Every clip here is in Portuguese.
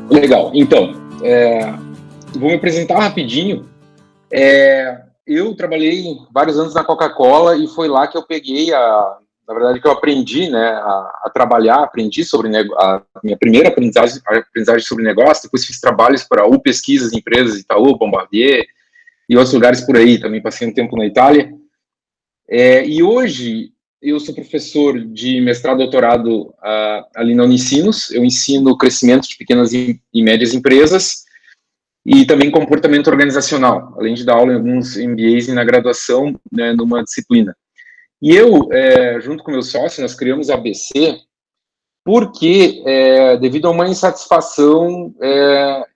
Legal. Então, vou me apresentar rapidinho. Eu trabalhei vários anos na Coca-Cola e foi lá que eu peguei na verdade, que eu aprendi, né, a trabalhar, aprendi sobre a minha primeira aprendizagem sobre negócio. Depois fiz trabalhos para Pesquisas, empresas, Itaú, Bombardier e outros lugares por aí. Também passei um tempo na Itália. E hoje eu sou professor de mestrado e doutorado ali na Unicinos. Eu ensino crescimento de pequenas e médias empresas e também comportamento organizacional, além de dar aula em alguns MBAs e na graduação, né, numa disciplina. E eu, junto com meu sócio, nós criamos a ABC porque, devido a uma insatisfação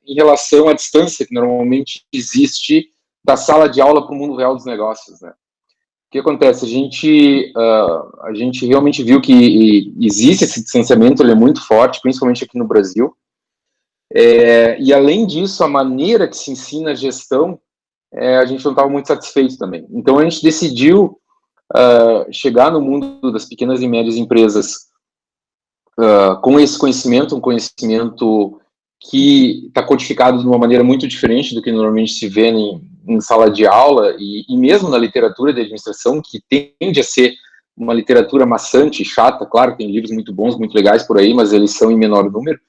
em relação à distância que normalmente existe da sala de aula para o mundo real dos negócios, né? O que acontece? A gente realmente viu que existe esse distanciamento, ele é muito forte, principalmente aqui no Brasil. E, além disso, a maneira que se ensina a gestão, a gente não estava muito satisfeito também. Então, a gente decidiu chegar no mundo das pequenas e médias empresas com esse conhecimento, um conhecimento que está codificado de uma maneira muito diferente do que normalmente se vê em sala de aula e mesmo na literatura de administração, que tende a ser uma literatura maçante, chata. Claro, tem livros muito bons, muito legais por aí, mas eles são em menor número.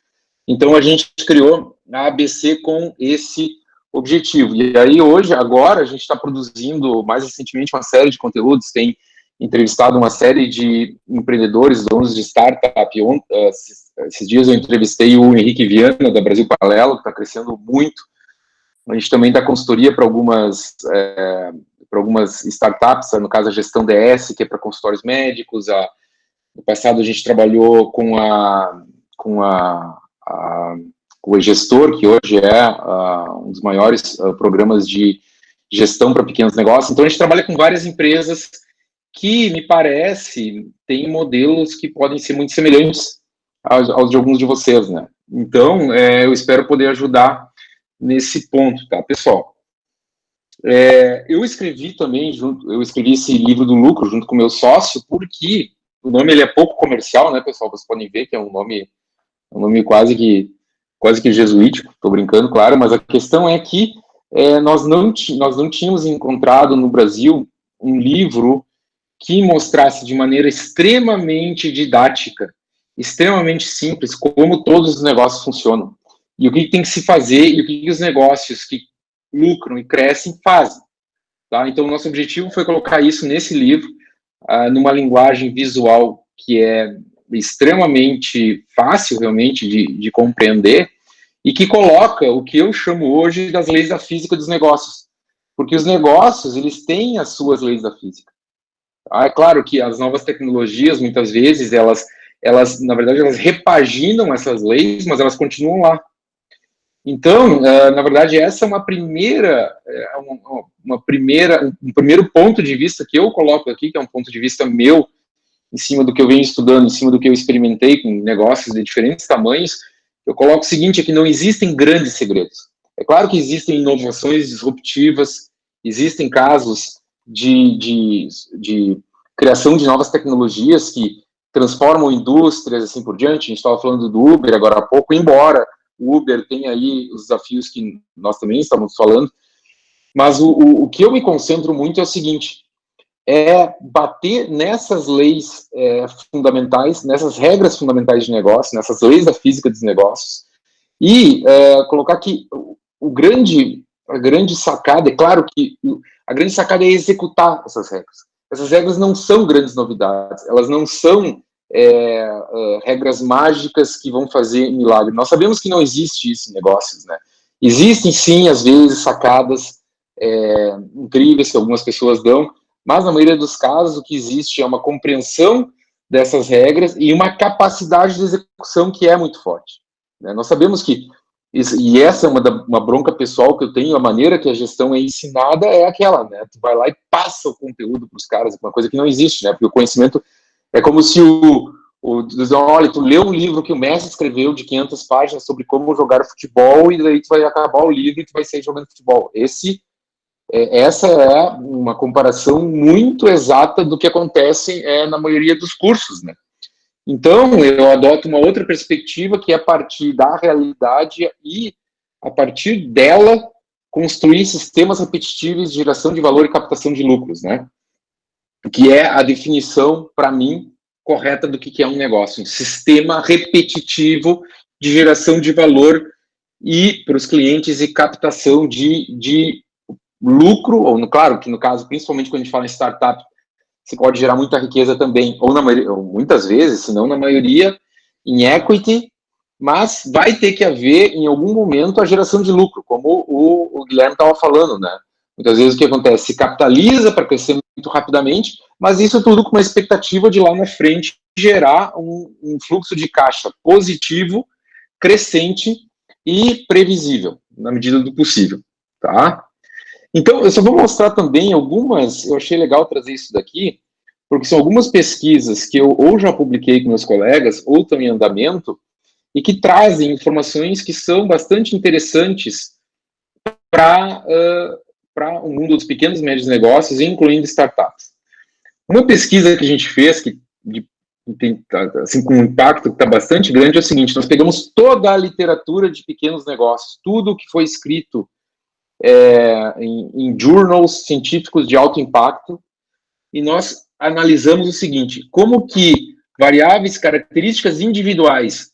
Então, a gente criou a ABC com esse objetivo. E aí, agora, a gente está produzindo, mais recentemente, uma série de conteúdos, tem entrevistado uma série de empreendedores, donos de startup. Esses dias eu entrevistei o Henrique Viana, da Brasil Paralelo, que está crescendo muito. A gente também dá consultoria para algumas startups, no caso a Gestão DS, que é para consultórios médicos. No passado, a gente trabalhou com o eGestor, que hoje é um dos maiores programas de gestão para pequenos negócios. Então, a gente trabalha com várias empresas que, me parece, têm modelos que podem ser muito semelhantes aos de alguns de vocês, né? Então, eu espero poder ajudar nesse ponto, tá, pessoal? Eu escrevi esse livro do lucro junto com o meu sócio, porque o nome ele é pouco comercial, né, pessoal? Vocês podem ver que é um nome quase que jesuítico, estou brincando, claro, mas a questão é que nós não tínhamos encontrado no Brasil um livro que mostrasse de maneira extremamente didática, extremamente simples, como todos os negócios funcionam, e o que tem que se fazer, e o que os negócios que lucram e crescem fazem. Tá? Então, o nosso objetivo foi colocar isso nesse livro, numa linguagem visual que é extremamente fácil, realmente, de compreender, e que coloca o que eu chamo hoje das leis da física dos negócios. Porque os negócios, eles têm as suas leis da física. É claro que as novas tecnologias, muitas vezes, na verdade, elas repaginam essas leis, mas elas continuam lá. Então, na verdade, essa é um primeiro ponto de vista que eu coloco aqui, que é um ponto de vista meu, em cima do que eu venho estudando, em cima do que eu experimentei com negócios de diferentes tamanhos. Eu coloco o seguinte, é que não existem grandes segredos. É claro que existem inovações disruptivas, existem casos de criação de novas tecnologias que transformam indústrias, assim por diante. A gente estava falando do Uber agora há pouco, embora o Uber tenha aí os desafios que nós também estamos falando, mas o que eu me concentro muito é o seguinte, bater nessas leis fundamentais, nessas regras fundamentais de negócio, nessas leis da física dos negócios, e colocar que a grande sacada, é claro que a grande sacada é executar essas regras. Essas regras não são grandes novidades, elas não são regras mágicas que vão fazer milagre. Nós sabemos que não existe isso em negócios, né? Existem, sim, às vezes, sacadas incríveis que algumas pessoas dão, mas, na maioria dos casos, o que existe é uma compreensão dessas regras e uma capacidade de execução que é muito forte, né? Nós sabemos que, e essa é uma bronca pessoal que eu tenho, a maneira que a gestão é ensinada é aquela, né? Tu vai lá e passa o conteúdo para os caras, uma coisa que não existe, né? Porque o conhecimento é como se olha, tu lê um livro que o mestre escreveu de 500 páginas sobre como jogar futebol e daí tu vai acabar o livro e tu vai sair jogando futebol. Essa é uma comparação muito exata do que acontece na maioria dos cursos, né? Então, eu adoto uma outra perspectiva, que é a partir da realidade e, a partir dela, construir sistemas repetitivos de geração de valor e captação de lucros, né? Que é a definição, para mim, correta do que é um negócio. Um sistema repetitivo de geração de valor e para os clientes e captação de lucro, ou claro que no caso, principalmente quando a gente fala em startup, você pode gerar muita riqueza também, ou, ou muitas vezes, se não na maioria, em equity, mas vai ter que haver, em algum momento, a geração de lucro, como o Guilherme estava falando, né? Muitas vezes o que acontece? Se capitaliza para crescer muito rapidamente, mas isso tudo com uma expectativa de lá na frente gerar um fluxo de caixa positivo, crescente e previsível, na medida do possível, tá? Então, eu só vou mostrar também algumas, eu achei legal trazer isso daqui, porque são algumas pesquisas que eu ou já publiquei com meus colegas, ou estão em andamento, e que trazem informações que são bastante interessantes para o mundo dos pequenos e médios negócios, incluindo startups. Uma pesquisa que a gente fez, que tem assim, com um impacto que está bastante grande, é o seguinte: nós pegamos toda a literatura de pequenos negócios, tudo que foi escrito em journals científicos de alto impacto, e nós analisamos o seguinte: como que variáveis, características individuais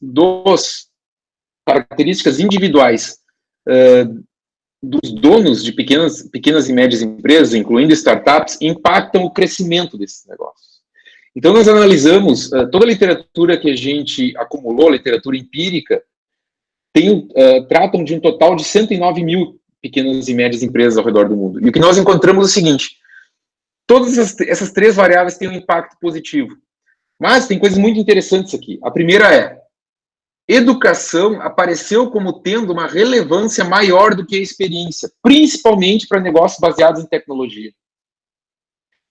dos donos de pequenas e médias empresas, incluindo startups, impactam o crescimento desses negócios. Então, nós analisamos toda a literatura que a gente acumulou, literatura empírica, tratam de um total de 109 mil pequenas e médias empresas ao redor do mundo. E o que nós encontramos é o seguinte: todas essas três variáveis têm um impacto positivo. Mas tem coisas muito interessantes aqui. A primeira é: educação apareceu como tendo uma relevância maior do que a experiência, principalmente para negócios baseados em tecnologia.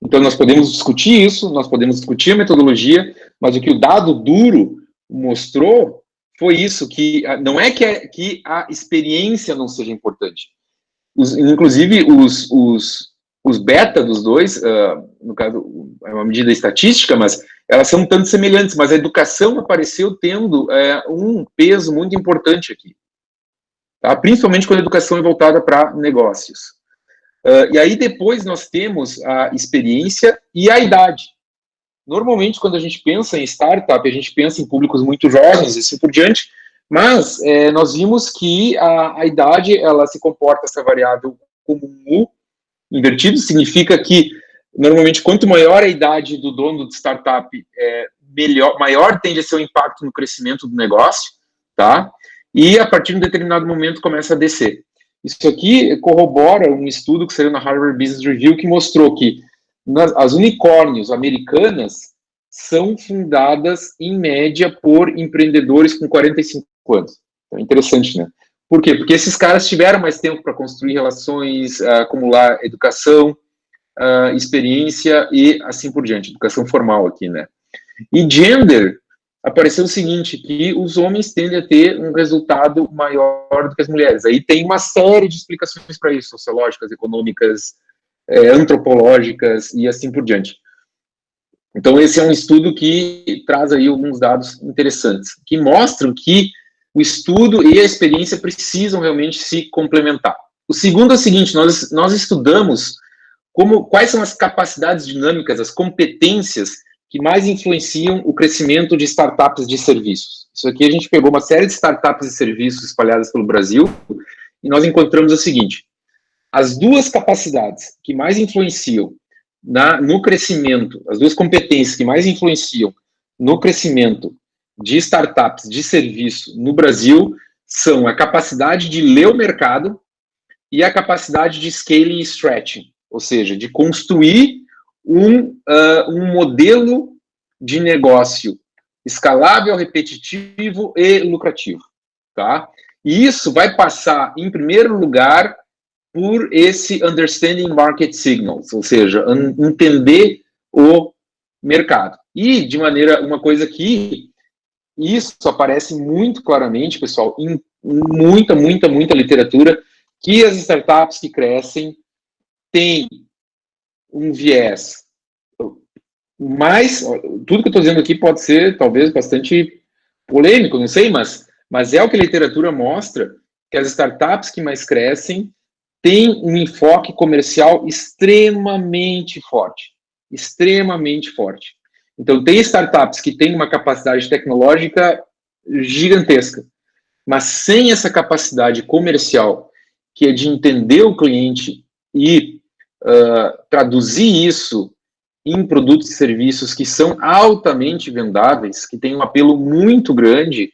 Então, nós podemos discutir isso, nós podemos discutir a metodologia, mas o que o dado duro mostrou foi isso, que não é que a experiência não seja importante. Inclusive, os beta dos dois, no caso, é uma medida estatística, mas elas são tanto semelhantes, mas a educação apareceu tendo um peso muito importante aqui, tá? Principalmente quando a educação é voltada para negócios. E aí depois nós temos a experiência e a idade. Normalmente, quando a gente pensa em startup, a gente pensa em públicos muito jovens e assim por diante, mas nós vimos que a idade, ela se comporta, essa variável, como um U invertido. Significa que, normalmente, quanto maior a idade do dono de startup, maior tende a ser o impacto no crescimento do negócio, tá? E, a partir de um determinado momento, começa a descer. Isso aqui corrobora um estudo que saiu na Harvard Business Review, que mostrou que as unicórnios americanas são fundadas, em média, por empreendedores com 45 anos. Então, é interessante, né? Por quê? Porque esses caras tiveram mais tempo para construir relações, acumular educação, experiência e assim por diante. Educação formal aqui, né? E gender, apareceu o seguinte, que os homens tendem a ter um resultado maior do que as mulheres. Aí tem uma série de explicações para isso, sociológicas, econômicas, antropológicas e assim por diante. Então, esse é um estudo que traz aí alguns dados interessantes, que mostram que o estudo e a experiência precisam realmente se complementar. O segundo é o seguinte: nós estudamos quais são as capacidades dinâmicas, as competências que mais influenciam o crescimento de startups de serviços. Isso aqui a gente pegou uma série de startups de serviços espalhadas pelo Brasil e nós encontramos o seguinte: as duas capacidades que mais influenciam no crescimento, as duas competências que mais influenciam no crescimento de startups de serviço no Brasil são a capacidade de ler o mercado e a capacidade de scaling e stretching, ou seja, de construir um modelo de negócio escalável, repetitivo e lucrativo, tá? E isso vai passar, em primeiro lugar, por esse understanding market signals, ou seja, entender o mercado. E, uma coisa que isso aparece muito claramente, pessoal, em muita literatura, que as startups que crescem têm um viés Mas tudo que eu estou dizendo aqui pode ser, talvez, bastante polêmico, não sei, mas é o que a literatura mostra, que as startups que mais crescem têm um enfoque comercial extremamente forte. Extremamente forte. Então, tem startups que têm uma capacidade tecnológica gigantesca, mas sem essa capacidade comercial, que é de entender o cliente e traduzir isso em produtos e serviços que são altamente vendáveis, que têm um apelo muito grande,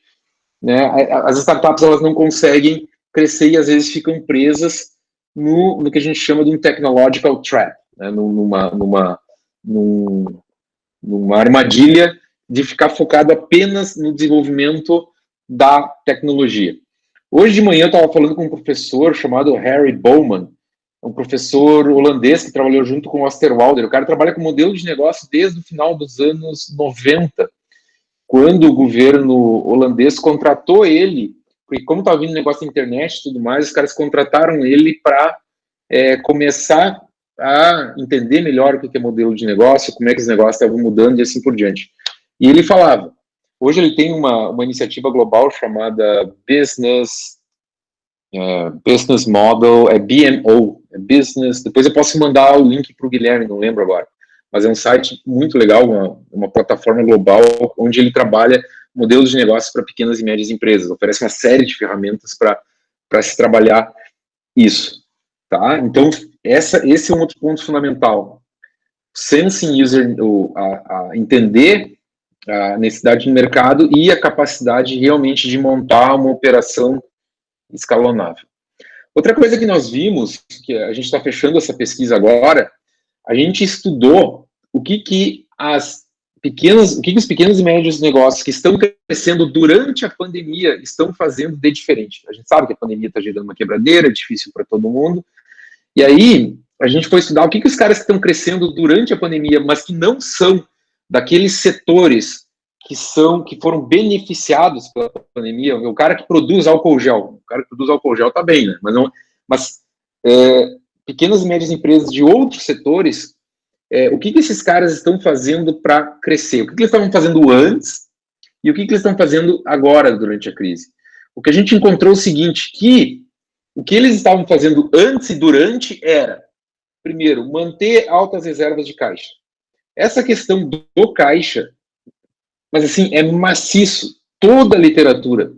né? As startups elas não conseguem crescer e às vezes ficam presas no que a gente chama de um technological trap, né? Numa armadilha de ficar focado apenas no desenvolvimento da tecnologia. Hoje de manhã eu estava falando com um professor chamado Harry Bowman, um professor holandês que trabalhou junto com o Osterwalder. O cara trabalha com modelo de negócio desde o final dos anos 90, quando o governo holandês contratou ele, porque como estava vindo negócio da internet e tudo mais, os caras contrataram ele para começar a entender melhor o que é modelo de negócio, como é que os negócios estavam mudando e assim por diante. E ele falava, hoje ele tem uma iniciativa global chamada Business Model, BMO, Business, depois eu posso mandar o link para o Guilherme, não lembro agora, mas é um site muito legal, uma plataforma global, onde ele trabalha modelos de negócios para pequenas e médias empresas, oferece uma série de ferramentas para se trabalhar isso, tá? Então, esse é um outro ponto fundamental. Sensing user, entender a necessidade do mercado e a capacidade realmente de montar uma operação escalonável. Outra coisa que nós vimos, que a gente está fechando essa pesquisa agora, a gente estudou o que os pequenos e médios negócios que estão crescendo durante a pandemia estão fazendo de diferente. A gente sabe que a pandemia está gerando uma quebradeira, é difícil para todo mundo, e aí a gente foi estudar o que os caras que estão crescendo durante a pandemia, mas que não são daqueles setores que foram beneficiados pela pandemia. O cara que produz álcool gel, tá bem, né? Mas pequenas e médias empresas de outros setores, o que esses caras estão fazendo para crescer? O que eles estavam fazendo antes e o que eles estão fazendo agora durante a crise? O que a gente encontrou é o seguinte, que o que eles estavam fazendo antes e durante era, primeiro, manter altas reservas de caixa. Essa questão do caixa, mas assim, é maciço. Toda a literatura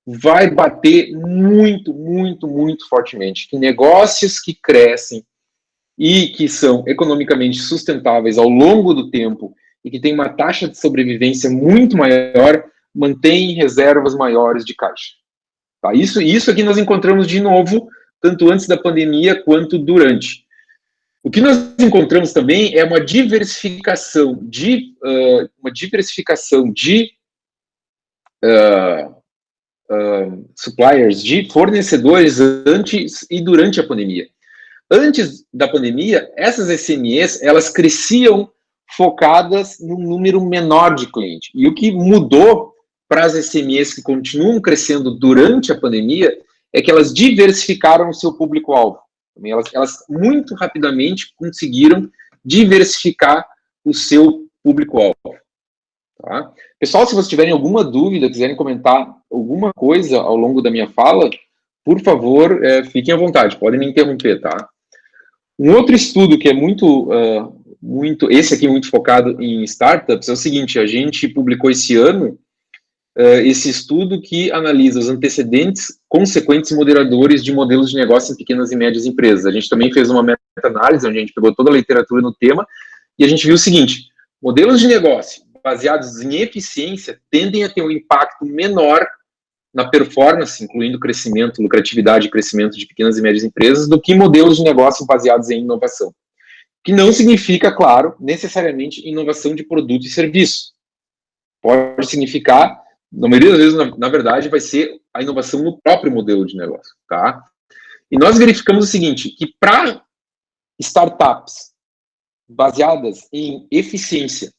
vai bater muito, muito, muito fortemente que negócios que crescem e que são economicamente sustentáveis ao longo do tempo e que têm uma taxa de sobrevivência muito maior, mantêm reservas maiores de caixa. Tá? Isso aqui nós encontramos de novo, tanto antes da pandemia quanto durante. O que nós encontramos também é uma diversificação de suppliers, de fornecedores antes e durante a pandemia. Antes da pandemia, essas SMEs, elas cresciam focadas num número menor de clientes. E o que mudou para as SMEs que continuam crescendo durante a pandemia é que elas diversificaram o seu público-alvo. Elas muito rapidamente conseguiram diversificar o seu público-alvo. Tá? Pessoal, se vocês tiverem alguma dúvida, quiserem comentar alguma coisa ao longo da minha fala, por favor, fiquem à vontade, podem me interromper, tá? Um outro estudo que é esse aqui muito focado em startups, é o seguinte, a gente publicou esse ano esse estudo que analisa os antecedentes, consequentes e moderadores de modelos de negócio em pequenas e médias empresas. A gente também fez uma meta-análise, onde a gente pegou toda a literatura no tema, e a gente viu o seguinte, modelos de negócio baseados em eficiência tendem a ter um impacto menor na performance, incluindo crescimento, lucratividade e crescimento de pequenas e médias empresas, do que modelos de negócio baseados em inovação. Que não significa, claro, necessariamente inovação de produto e serviço. Pode significar, na maioria das vezes, na verdade, vai ser a inovação no próprio modelo de negócio, tá? E nós verificamos o seguinte, que para startups baseadas em eficiência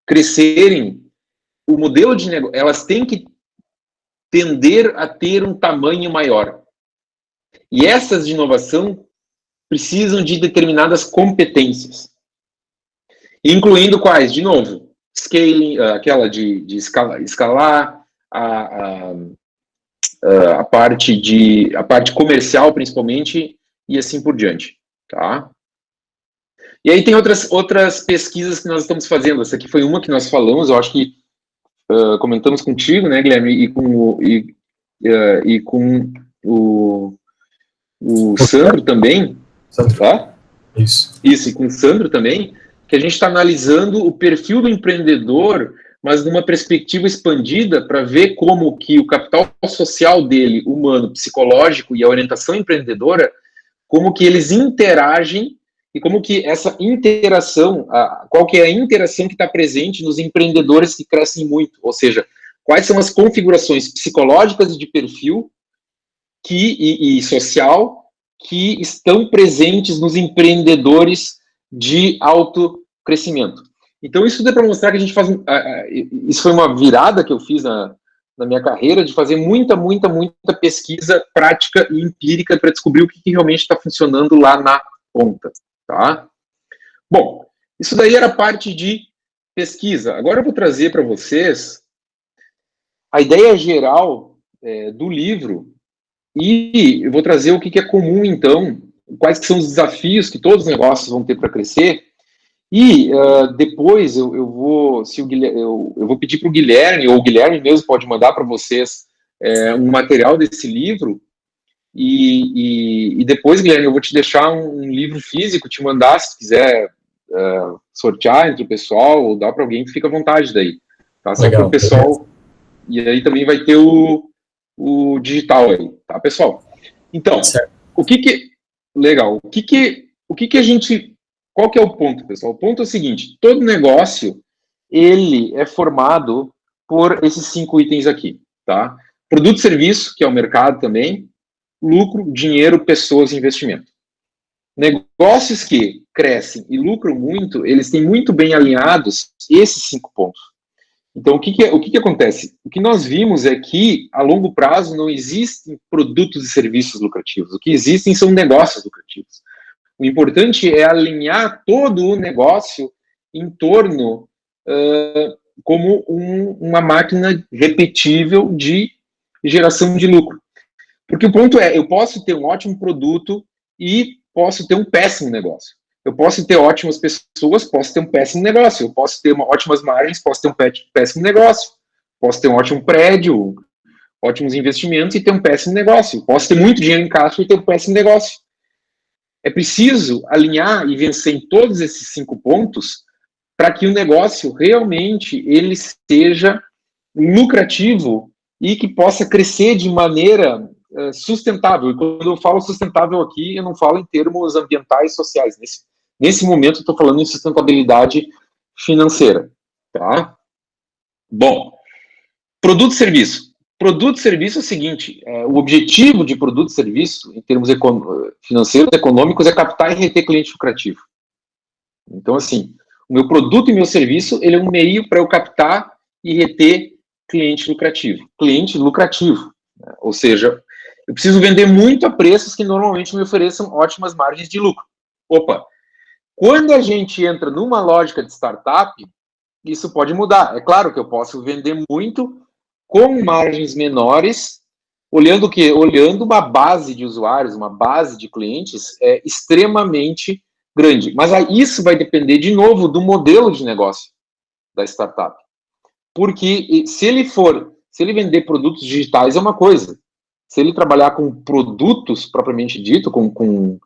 crescerem, o modelo de negócio, elas têm que tender a ter um tamanho maior. E essas de inovação precisam de determinadas competências, incluindo quais? De novo, scaling, aquela de escalar, a parte comercial, principalmente, e assim por diante, tá? E aí tem outras pesquisas que nós estamos fazendo. Essa aqui foi uma que nós falamos, eu acho que comentamos contigo, né, Guilherme, e com o Sandro também, tá? Isso, e com o Sandro também, que a gente está analisando o perfil do empreendedor, mas numa perspectiva expandida para ver como que o capital social dele, humano, psicológico e a orientação empreendedora, como que eles interagem e como que essa interação, qual que é a interação que está presente nos empreendedores que crescem muito, ou seja, quais são as configurações psicológicas e de perfil e social que estão presentes nos empreendedores de alto crescimento. Então, isso dá para mostrar que a gente faz... Isso foi uma virada que eu fiz na minha carreira, de fazer muita pesquisa prática e empírica para descobrir o que realmente está funcionando lá na ponta, tá? Bom, isso daí era parte de pesquisa. Agora eu vou trazer para vocês a ideia geral do livro e eu vou trazer o que é comum, então, quais que são os desafios que todos os negócios vão ter para crescer. E depois eu vou pedir para o Guilherme, ou o Guilherme mesmo pode mandar para vocês um material desse livro. E depois, Guilherme, eu vou te deixar um livro físico, te mandar, se quiser sortear entre o pessoal, ou dar para alguém, fica à vontade daí. Tá? Só para o pessoal. E aí também vai ter o digital aí, tá, pessoal? Então, legal, o que a gente... Qual que é o ponto, pessoal? O ponto é o seguinte, todo negócio, ele é formado por esses 5 itens aqui, tá? Produto e serviço, que é o mercado também, lucro, dinheiro, pessoas e investimento. Negócios que crescem e lucram muito, eles têm muito bem alinhados esses 5 pontos. Então, o que acontece? O que nós vimos é que, a longo prazo, não existem produtos e serviços lucrativos. O que existem são negócios lucrativos. O importante é alinhar todo o negócio em torno como uma máquina repetível de geração de lucro. Porque o ponto é, eu posso ter um ótimo produto e posso ter um péssimo negócio. Eu posso ter ótimas pessoas, posso ter um péssimo negócio. Eu posso ter ótimas margens, posso ter um péssimo negócio. Posso ter um ótimo prédio, ótimos investimentos e ter um péssimo negócio. Posso ter muito dinheiro em caixa e ter um péssimo negócio. É preciso alinhar e vencer em todos esses 5 pontos para que o negócio realmente ele seja lucrativo e que possa crescer de maneira sustentável. E quando eu falo sustentável aqui, eu não falo em termos ambientais e sociais. Nesse momento, eu estou falando em sustentabilidade financeira. Tá? Bom, produto e serviço. Produto e serviço é o seguinte, o objetivo de produto e serviço, em termos financeiros e econômicos, é captar e reter cliente lucrativo. Então, assim, o meu produto e meu serviço, ele é um meio para eu captar e reter cliente lucrativo. Cliente lucrativo, né? Ou seja, eu preciso vender muito a preços que normalmente me ofereçam ótimas margens de lucro. Opa, quando a gente entra numa lógica de startup, isso pode mudar. É claro que eu posso vender muito com margens menores, olhando o quê? Olhando uma base de usuários, uma base de clientes extremamente grande. Mas isso vai depender, de novo, do modelo de negócio da startup. Porque se ele vender produtos digitais é uma coisa. Se ele trabalhar com produtos, propriamente dito, com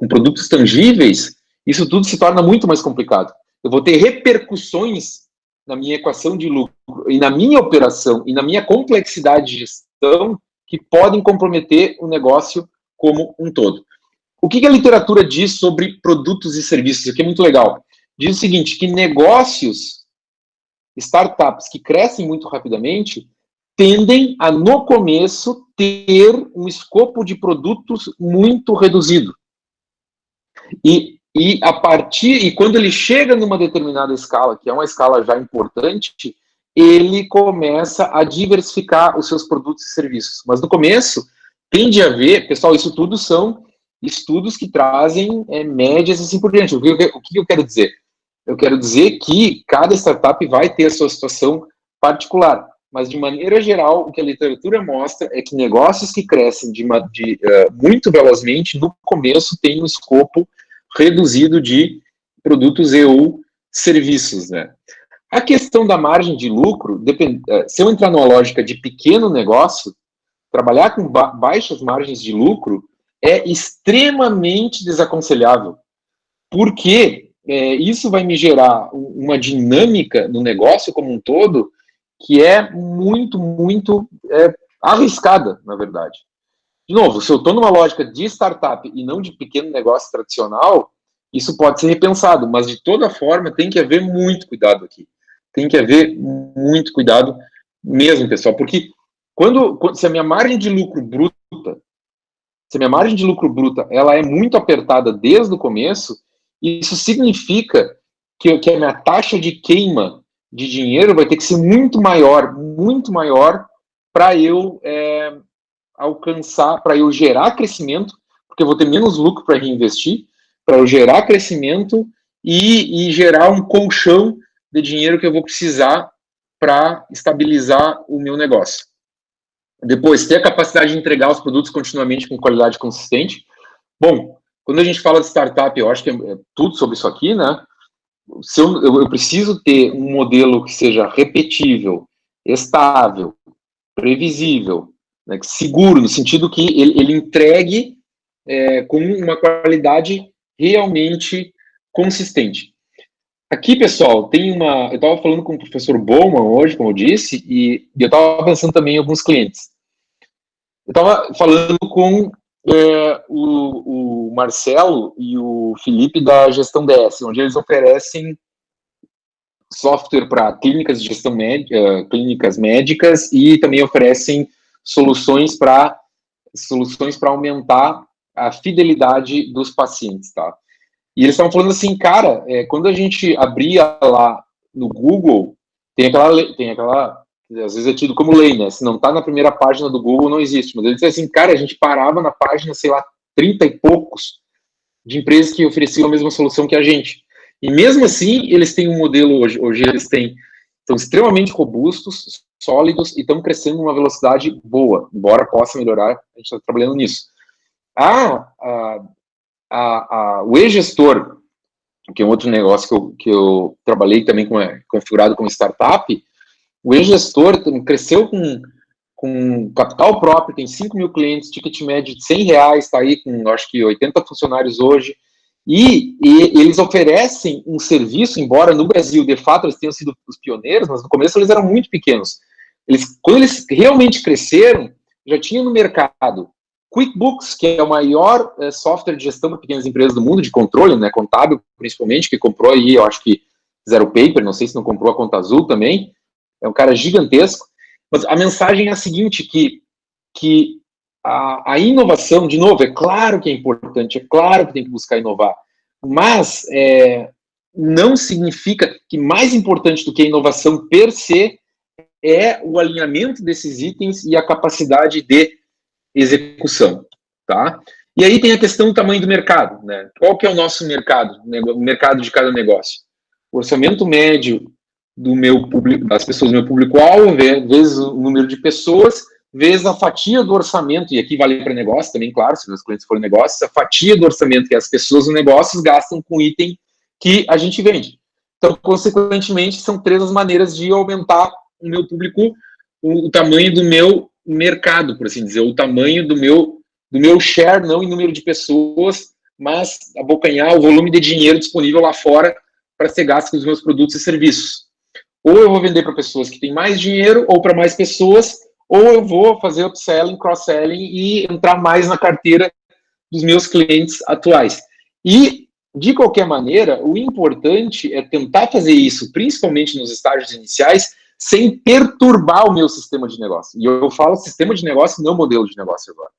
produtos tangíveis, isso tudo se torna muito mais complicado. Eu vou ter repercussões na minha equação de lucro e na minha operação e na minha complexidade de gestão que podem comprometer o negócio como um todo. O que a literatura diz sobre produtos e serviços? Isso aqui é muito legal. Diz o seguinte, que negócios, startups que crescem muito rapidamente, tendem a, no começo, ter um escopo de produtos muito reduzido. E quando ele chega numa determinada escala, que é uma escala já importante, ele começa a diversificar os seus produtos e serviços. Mas no começo, tende a haver, pessoal, isso tudo são estudos que trazem médias e assim por diante. O que eu quero dizer? Eu quero dizer que cada startup vai ter a sua situação particular, mas de maneira geral, o que a literatura mostra é que negócios que crescem muito velozmente, no começo, têm um escopo reduzido de produtos e ou serviços, né? A questão da margem de lucro, se eu entrar numa lógica de pequeno negócio, trabalhar com baixas margens de lucro é extremamente desaconselhável, porque isso vai me gerar uma dinâmica no negócio como um todo que é muito, muito arriscada, na verdade. De novo, se eu estou numa lógica de startup e não de pequeno negócio tradicional, isso pode ser repensado, mas de toda forma tem que haver muito cuidado aqui. Tem que haver muito cuidado mesmo, pessoal, porque se a minha margem de lucro bruta, ela é muito apertada desde o começo, isso significa que a minha taxa de queima de dinheiro vai ter que ser muito maior para eu alcançar, para eu gerar crescimento, porque eu vou ter menos lucro para reinvestir, para eu gerar crescimento e gerar um colchão de dinheiro que eu vou precisar para estabilizar o meu negócio. Depois, ter a capacidade de entregar os produtos continuamente com qualidade consistente. Bom, quando a gente fala de startup, eu acho que é tudo sobre isso aqui, né? Se eu preciso ter um modelo que seja repetível, estável, previsível, né, seguro, no sentido que ele entregue com uma qualidade realmente consistente. Aqui, pessoal, eu estava falando com o professor Bowman hoje, como eu disse, e eu estava pensando também em alguns clientes. Eu estava falando com o Marcelo e o Felipe da Gestão DS, onde eles oferecem software para clínicas de gestão clínicas médicas e também oferecem soluções para aumentar a fidelidade dos pacientes, tá? E eles estavam falando assim, cara, quando a gente abria lá no Google, tem aquela, às vezes é tido como lei, né? Se não está na primeira página do Google, não existe. Mas eles disseram assim, cara, a gente parava na página, sei lá, 30 e poucos de empresas que ofereciam a mesma solução que a gente. E mesmo assim, eles têm um modelo hoje eles estão extremamente robustos, sólidos e estão crescendo numa velocidade boa, embora possa melhorar, a gente está trabalhando nisso. O e-gestor, que é um outro negócio que eu trabalhei também configurado como startup, o e-gestor cresceu com capital próprio, tem 5 mil clientes, ticket médio de R$100, está aí com, acho que, 80 funcionários hoje, e eles oferecem um serviço, embora no Brasil, de fato, eles tenham sido os pioneiros, mas no começo eles eram muito pequenos. Quando eles realmente cresceram, já tinham no mercado QuickBooks, que é o maior software de gestão para pequenas empresas do mundo, de controle, né, contábil, principalmente, que comprou aí, eu acho que Zero Paper, não sei se não comprou a Conta Azul também, é um cara gigantesco. Mas a mensagem é a seguinte, que a inovação, de novo, é claro que é importante, é claro que tem que buscar inovar, mas não significa que mais importante do que a inovação per se é o alinhamento desses itens e a capacidade de execução, tá? E aí tem a questão do tamanho do mercado, né? Qual que é o nosso mercado, o mercado de cada negócio? O orçamento médio do meu público, das pessoas do meu público-alvo, vezes o número de pessoas, vezes a fatia do orçamento, e aqui vale para negócio também, claro, se meus clientes forem negócios, a fatia do orçamento que as pessoas no negócio gastam com item que a gente vende. Então, consequentemente, são 3 maneiras de aumentar o meu público, o tamanho do meu mercado, por assim dizer, o tamanho do meu share, não em número de pessoas, mas abocanhar o volume de dinheiro disponível lá fora para ser gasto com os meus produtos e serviços. Ou eu vou vender para pessoas que têm mais dinheiro, ou para mais pessoas, ou eu vou fazer upselling, cross-selling e entrar mais na carteira dos meus clientes atuais. E, de qualquer maneira, o importante é tentar fazer isso, principalmente nos estágios iniciais, sem perturbar o meu sistema de negócio. E eu falo sistema de negócio, não modelo de negócio agora.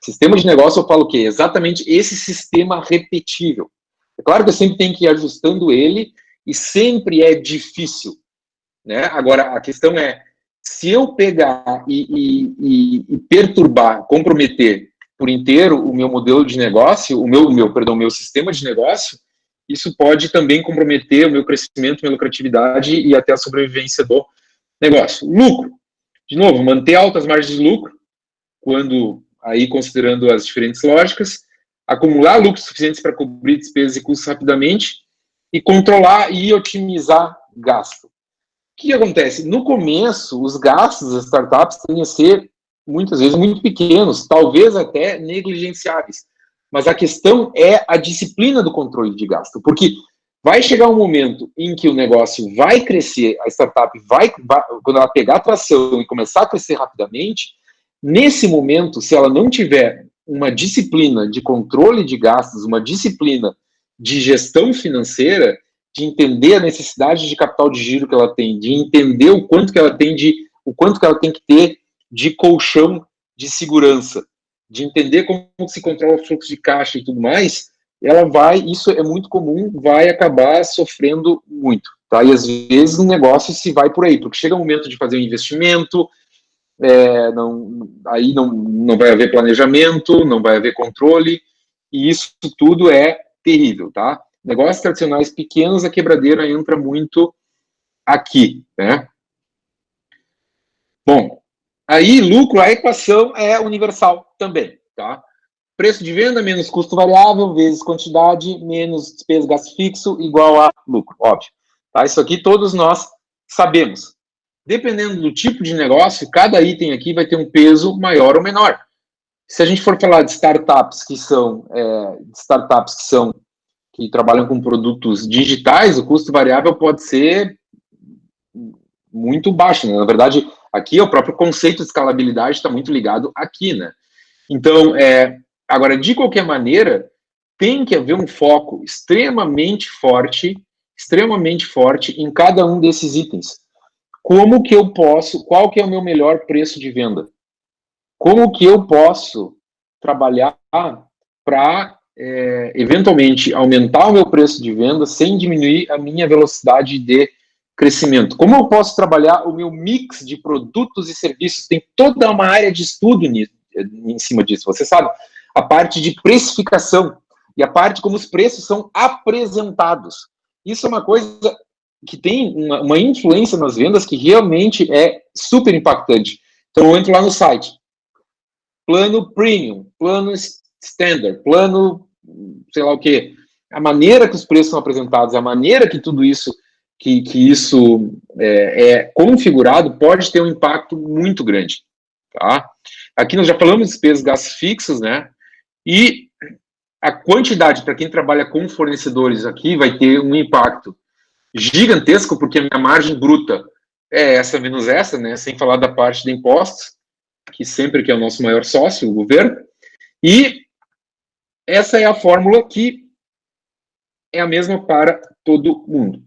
Sistema de negócio, eu falo o quê? Exatamente esse sistema repetível. É claro que eu sempre tenho que ir ajustando ele, e sempre é difícil, né? Agora, a questão é, se eu pegar e perturbar, comprometer por inteiro o meu modelo de negócio, meu sistema de negócio, isso pode também comprometer o meu crescimento, minha lucratividade e até a sobrevivência do negócio. Lucro. De novo, manter altas margens de lucro, quando aí considerando as diferentes lógicas, acumular lucros suficientes para cobrir despesas e custos rapidamente e controlar e otimizar gasto. O que acontece? No começo, os gastos das startups tendem a ser, muitas vezes, muito pequenos, talvez até negligenciáveis. Mas a questão é a disciplina do controle de gasto, porque vai chegar um momento em que o negócio vai crescer, a startup vai quando ela pegar tração e começar a crescer rapidamente, nesse momento, se ela não tiver uma disciplina de controle de gastos, uma disciplina de gestão financeira, de entender a necessidade de capital de giro que ela tem, de entender o quanto que ela tem que ter de colchão de segurança, de entender como se controla o fluxo de caixa e tudo mais, isso é muito comum, vai acabar sofrendo muito, tá? E às vezes o negócio se vai por aí, porque chega o momento de fazer um investimento, aí não vai haver planejamento, não vai haver controle, e isso tudo é terrível, tá? Negócios tradicionais pequenos, a quebradeira entra muito aqui, né? Bom, aí lucro, a equação é universal também, tá? Preço de venda menos custo variável vezes quantidade menos despesa gasto fixo igual a lucro, óbvio. Tá? Isso aqui todos nós sabemos. Dependendo do tipo de negócio, cada item aqui vai ter um peso maior ou menor. Se a gente for falar de startups que trabalham com produtos digitais, o custo variável pode ser muito baixo, né? Na verdade, aqui é o próprio conceito de escalabilidade está muito ligado aqui, né? Então, agora, de qualquer maneira, tem que haver um foco extremamente forte em cada um desses itens. Como que eu posso, qual que é o meu melhor preço de venda? Como que eu posso trabalhar para, eventualmente, aumentar o meu preço de venda sem diminuir a minha velocidade de crescimento? Como eu posso trabalhar o meu mix de produtos e serviços? Tem toda uma área de estudo em cima disso, você sabe? A parte de precificação e a parte como os preços são apresentados. Isso é uma coisa que tem uma influência nas vendas que realmente é super impactante. Então, eu entro lá no site. Plano premium, plano standard, plano sei lá o quê. A maneira que os preços são apresentados, a maneira que tudo isso que isso é configurado pode ter um impacto muito grande. Tá? Aqui nós já falamos de despesas gastos fixos, né? E a quantidade, para quem trabalha com fornecedores aqui, vai ter um impacto gigantesco, porque a minha margem bruta é essa menos essa, né? Sem falar da parte de impostos, que sempre que é o nosso maior sócio, o governo. E essa é a fórmula que é a mesma para todo mundo.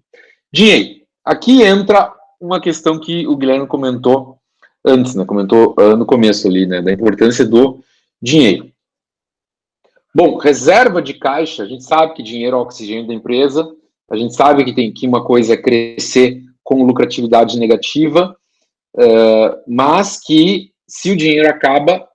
Dinheiro. Aqui entra uma questão que o Guilherme comentou antes, né? Comentou no começo ali, né? Da importância do dinheiro. Bom, reserva de caixa, a gente sabe que dinheiro é o oxigênio da empresa, a gente sabe que uma coisa é crescer com lucratividade negativa, mas que se o dinheiro acaba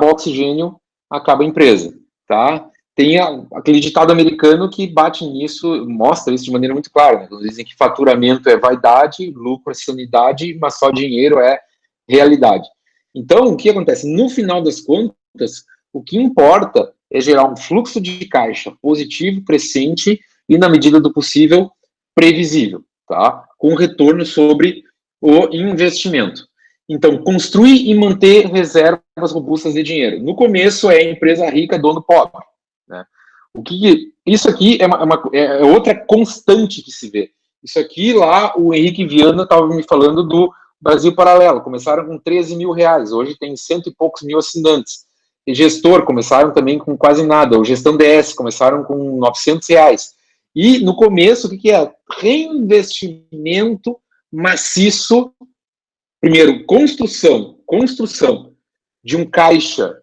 o oxigênio, acaba a empresa, tá? Tem aquele ditado americano que bate nisso, mostra isso de maneira muito clara, né? Eles dizem que faturamento é vaidade, lucro é sanidade, mas só dinheiro é realidade. Então, o que acontece? No final das contas, o que importa é gerar um fluxo de caixa positivo, crescente e, na medida do possível, previsível, tá? Com retorno sobre o investimento. Então, construir e manter reservas robustas de dinheiro. No começo é empresa rica, dono pobre. Né? Isso aqui é outra constante que se vê. Isso aqui lá, o Henrique Viana estava me falando do Brasil Paralelo. Começaram com 13 mil reais, hoje tem 100 e poucos mil assinantes. E gestor, começaram também com quase nada. O Gestão DS, começaram com 900 reais. E no começo, o que é? Reinvestimento maciço. Primeiro, construção de um caixa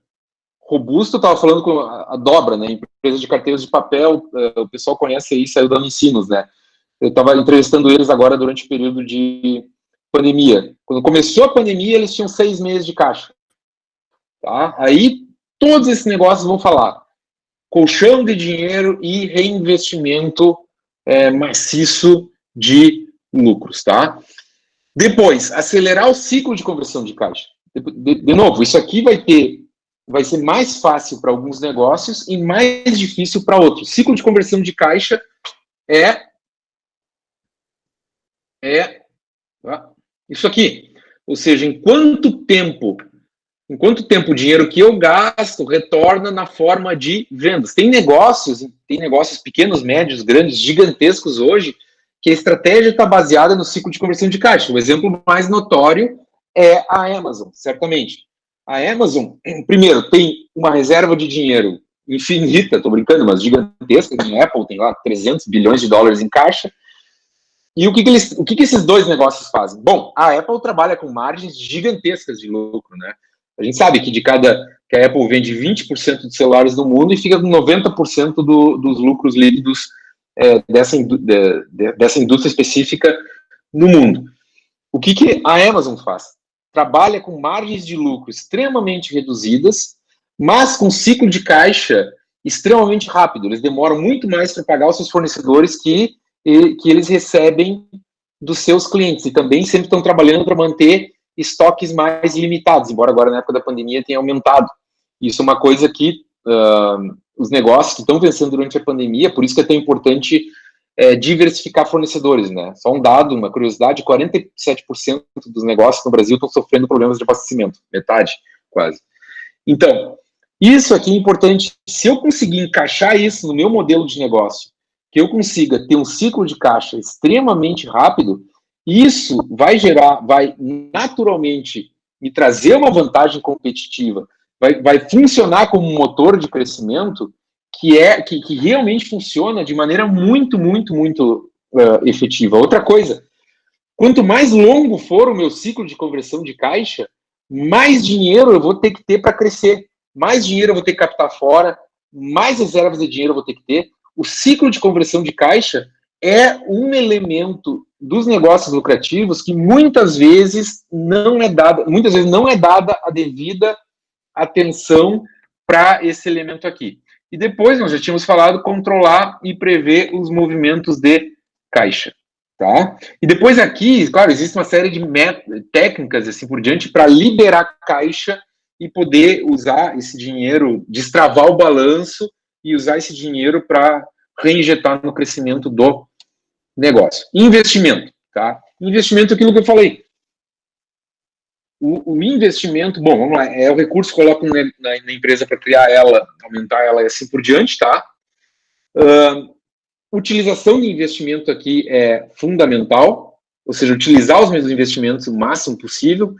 robusto. Eu estava falando com a Dobra, né, empresa de carteiras de papel, o pessoal conhece aí, saiu dando ensinos, né? Eu estava entrevistando eles agora durante o período de pandemia. Quando começou a pandemia, eles tinham 6 meses de caixa. Tá? Aí todos esses negócios vão falar colchão de dinheiro e reinvestimento maciço de lucros, tá? Depois, acelerar o ciclo de conversão de caixa. De novo, isso aqui vai ser mais fácil para alguns negócios e mais difícil para outros. Ciclo de conversão de caixa é isso aqui. Ou seja, em quanto tempo o dinheiro que eu gasto retorna na forma de vendas. Tem negócios pequenos, médios, grandes, gigantescos hoje, que a estratégia está baseada no ciclo de conversão de caixa. O exemplo mais notório é a Amazon, certamente. A Amazon, primeiro, tem uma reserva de dinheiro infinita, estou brincando, mas gigantesca. A Apple tem lá 300 bilhões de dólares em caixa. E o que esses dois negócios fazem? Bom, a Apple trabalha com margens gigantescas de lucro, né? A gente sabe que que a Apple vende 20% de celulares no mundo e fica com 90% dos lucros líquidos dessa indústria específica no mundo. O que a Amazon faz? Trabalha com margens de lucro extremamente reduzidas, mas com ciclo de caixa extremamente rápido. Eles demoram muito mais para pagar os seus fornecedores que eles recebem dos seus clientes. E também sempre estão trabalhando para manter estoques mais limitados, embora agora na época da pandemia tenha aumentado. Isso é uma coisa que os negócios que estão vencendo durante a pandemia, por isso que é tão importante diversificar fornecedores, né? Só um dado, uma curiosidade, 47% dos negócios no Brasil estão sofrendo problemas de abastecimento, metade, quase. Então, isso aqui é importante. Se eu conseguir encaixar isso no meu modelo de negócio, que eu consiga ter um ciclo de caixa extremamente rápido, isso vai naturalmente me trazer uma vantagem competitiva, vai funcionar como um motor de crescimento que realmente funciona de maneira muito, muito, muito efetiva. Outra coisa, quanto mais longo for o meu ciclo de conversão de caixa, mais dinheiro eu vou ter que ter para crescer, mais dinheiro eu vou ter que captar fora, mais reservas de dinheiro eu vou ter que ter. O ciclo de conversão de caixa é um elemento dos negócios lucrativos que muitas vezes não é dada a devida atenção para esse elemento aqui. E depois, nós já tínhamos falado, controlar e prever os movimentos de caixa. Tá? E depois aqui, claro, existe uma série de técnicas assim por diante para liberar caixa e poder usar esse dinheiro, destravar o balanço e usar esse dinheiro para reinjetar no crescimento do negócio. Investimento, tá? Investimento é aquilo que eu falei. O investimento, bom, vamos lá, é o recurso que coloco na empresa para criar ela, aumentar ela e assim por diante, tá? Utilização de investimento aqui é fundamental, ou seja, utilizar os meus investimentos o máximo possível,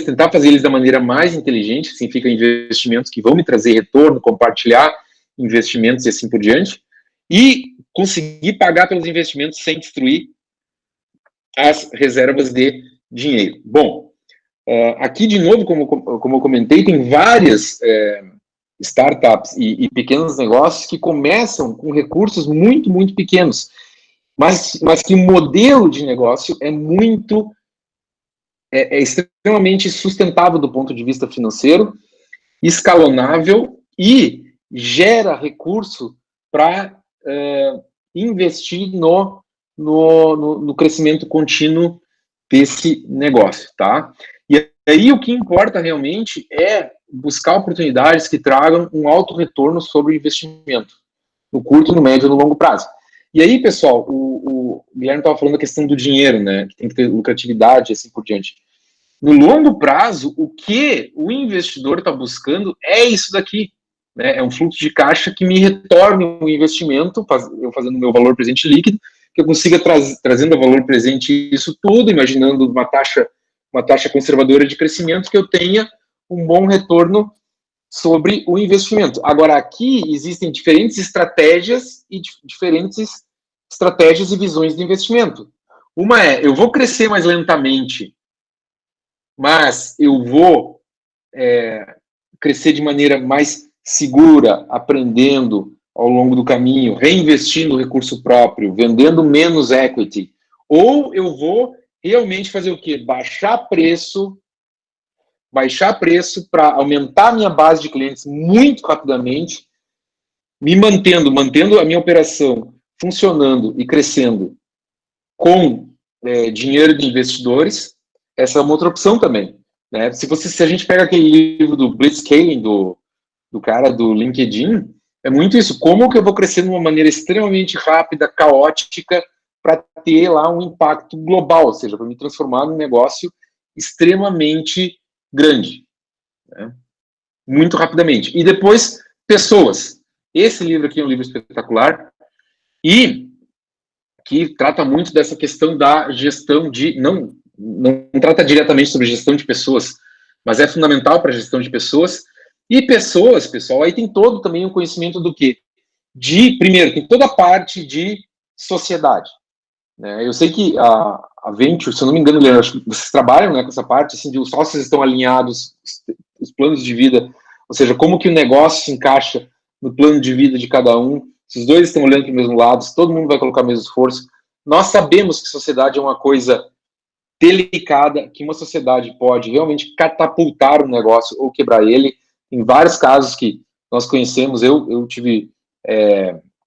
tentar fazer eles da maneira mais inteligente, que significa investimentos que vão me trazer retorno, compartilhar investimentos e assim por diante, e conseguir pagar pelos investimentos sem destruir as reservas de dinheiro. Bom, aqui de novo, como eu comentei, tem várias startups e pequenos negócios que começam com recursos muito, muito pequenos, mas que o modelo de negócio é extremamente sustentável do ponto de vista financeiro, escalonável e gera recurso para investir no crescimento contínuo desse negócio, tá? E aí o que importa realmente é buscar oportunidades que tragam um alto retorno sobre o investimento, no curto, no médio e no longo prazo. E aí, pessoal, o Guilherme estava falando da questão do dinheiro, né, que tem que ter lucratividade e assim por diante. No longo prazo, o que o investidor está buscando é isso daqui, né, é um fluxo de caixa que me retorne um investimento, eu fazendo o meu valor presente líquido, que eu consiga trazendo o valor presente isso tudo, imaginando uma taxa conservadora de crescimento, que eu tenha um bom retorno sobre o investimento. Agora, aqui existem diferentes estratégias e visões de investimento. Uma é, eu vou crescer mais lentamente, mas eu vou crescer de maneira mais segura, aprendendo ao longo do caminho, reinvestindo o recurso próprio, vendendo menos equity. Ou eu vou realmente fazer o quê? Baixar preço, baixar preço para aumentar a minha base de clientes muito rapidamente, me mantendo a minha operação funcionando e crescendo com dinheiro de investidores. Essa é uma outra opção também, né? Se a gente pega aquele livro do Blitzscaling, do cara do LinkedIn, é muito isso. Como que eu vou crescer de uma maneira extremamente rápida, caótica, para ter lá um impacto global, ou seja, para me transformar num negócio extremamente grande, né? Muito rapidamente. E depois, pessoas. Esse livro aqui é um livro espetacular e que trata muito dessa questão da gestão de... Não trata diretamente sobre gestão de pessoas, mas é fundamental para a gestão de pessoas. E pessoas, pessoal, aí tem todo também o conhecimento do quê? Primeiro, tem toda a parte de sociedade, né? Eu sei que a Venture, se eu não me engano, vocês trabalham, né, com essa parte, assim, de os sócios estão alinhados, os planos de vida, ou seja, como que o negócio se encaixa no plano de vida de cada um, se os dois estão olhando para o mesmo lado, se todo mundo vai colocar o mesmo esforço. Nós sabemos que sociedade é uma coisa delicada, que uma sociedade pode realmente catapultar um negócio ou quebrar ele. Em vários casos que nós conhecemos, eu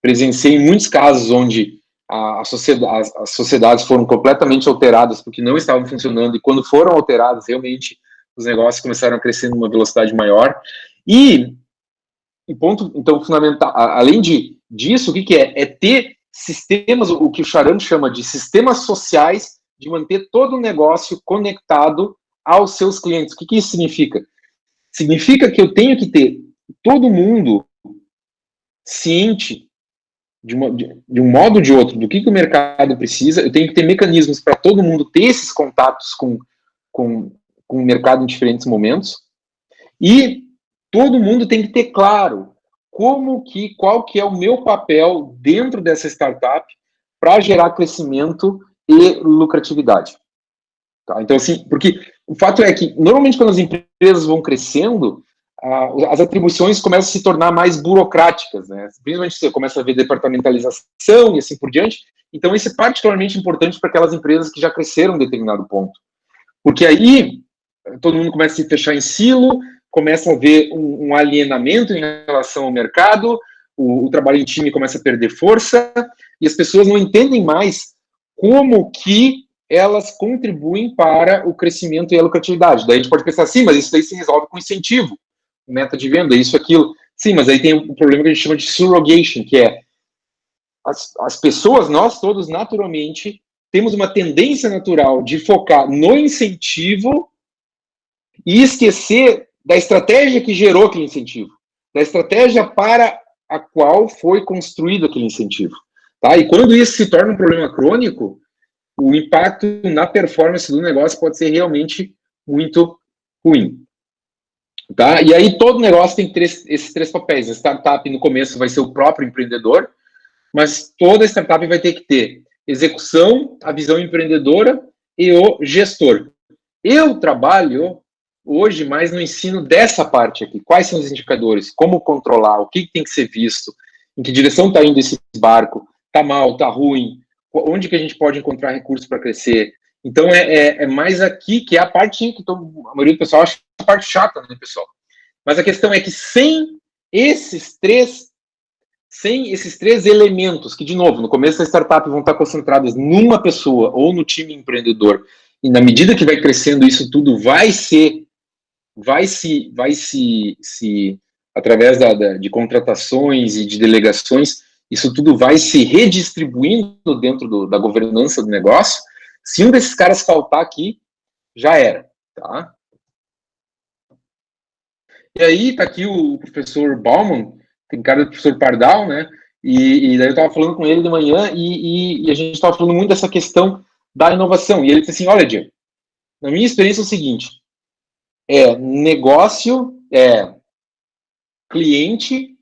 presenciei muitos casos onde as sociedades foram completamente alteradas porque não estavam funcionando, e quando foram alteradas, realmente os negócios começaram a crescer numa velocidade maior. E ponto, então, fundamental, além disso, o que é? É ter sistemas, o que o Charan chama de sistemas sociais, de manter todo o negócio conectado aos seus clientes. O que isso significa? Significa que eu tenho que ter todo mundo ciente, de um modo ou de outro, do que o mercado precisa. Eu tenho que ter mecanismos para todo mundo ter esses contatos com o mercado em diferentes momentos. E todo mundo tem que ter claro qual que é o meu papel dentro dessa startup para gerar crescimento e lucratividade. Tá? Então, assim, porque o fato é que, normalmente, quando as empresas vão crescendo, as atribuições começam a se tornar mais burocráticas, né? Principalmente você começa a ver departamentalização e assim por diante. Então, isso é particularmente importante para aquelas empresas que já cresceram em determinado ponto. Porque aí, todo mundo começa a se fechar em silo, começa a haver um alienamento em relação ao mercado, o trabalho em time começa a perder força, e as pessoas não entendem mais como que elas contribuem para o crescimento e a lucratividade. Daí a gente pode pensar, sim, mas isso daí se resolve com incentivo, meta de venda, isso, aquilo. Sim, mas aí tem um problema que a gente chama de surrogation, que é as pessoas, nós todos, naturalmente, temos uma tendência natural de focar no incentivo e esquecer da estratégia que gerou aquele incentivo, da estratégia para a qual foi construído aquele incentivo. Tá? E quando isso se torna um problema crônico, o impacto na performance do negócio pode ser realmente muito ruim. Tá? E aí todo negócio tem esses três papéis. A startup, no começo, vai ser o próprio empreendedor, mas toda startup vai ter que ter execução, a visão empreendedora e o gestor. Eu trabalho hoje mais no ensino dessa parte aqui. Quais são os indicadores? Como controlar? O que tem que ser visto? Em que direção está indo esse barco? Está mal? Está ruim? Onde que a gente pode encontrar recursos para crescer? Então, é mais aqui que é a parte que a maioria do pessoal acha a parte chata, né, pessoal? Mas a questão é que sem esses três elementos, que, de novo, no começo da startup vão estar concentradas numa pessoa ou no time empreendedor, e na medida que vai crescendo, isso tudo vai se através de contratações e de delegações, isso tudo vai se redistribuindo dentro da governança do negócio. Se um desses caras faltar aqui, já era, tá? E aí, tá aqui o professor Bauman, tem cara do professor Pardal, né? E daí eu estava falando com ele de manhã e a gente estava falando muito dessa questão da inovação. E ele disse assim, olha, Diego, na minha experiência é o seguinte, negócio, cliente,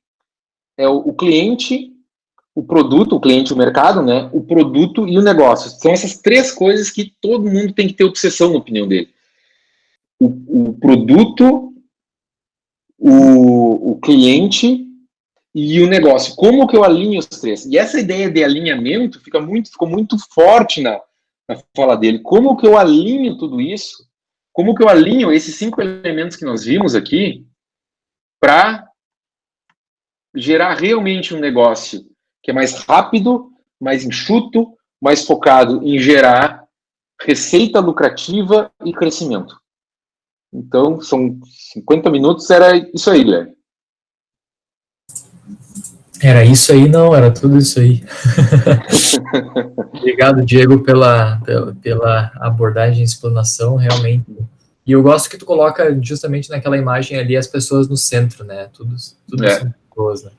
o cliente, o produto, o cliente, o mercado, né? O produto e o negócio. São essas três coisas que todo mundo tem que ter obsessão, na opinião dele. O produto, o cliente e o negócio. Como que eu alinho os três? E essa ideia de alinhamento ficou muito forte na fala dele. Como que eu alinho tudo isso como que eu alinho esses 5 elementos que nós vimos aqui para gerar realmente um negócio que é mais rápido, mais enxuto, mais focado em gerar receita lucrativa e crescimento. Então, são 50 minutos, era isso aí, Guilherme. Era isso aí, não, era tudo isso aí. Obrigado, Diego, pela abordagem e explanação, realmente. E eu gosto que tu coloca justamente naquela imagem ali as pessoas no centro, né? Tudo são pessoas, né?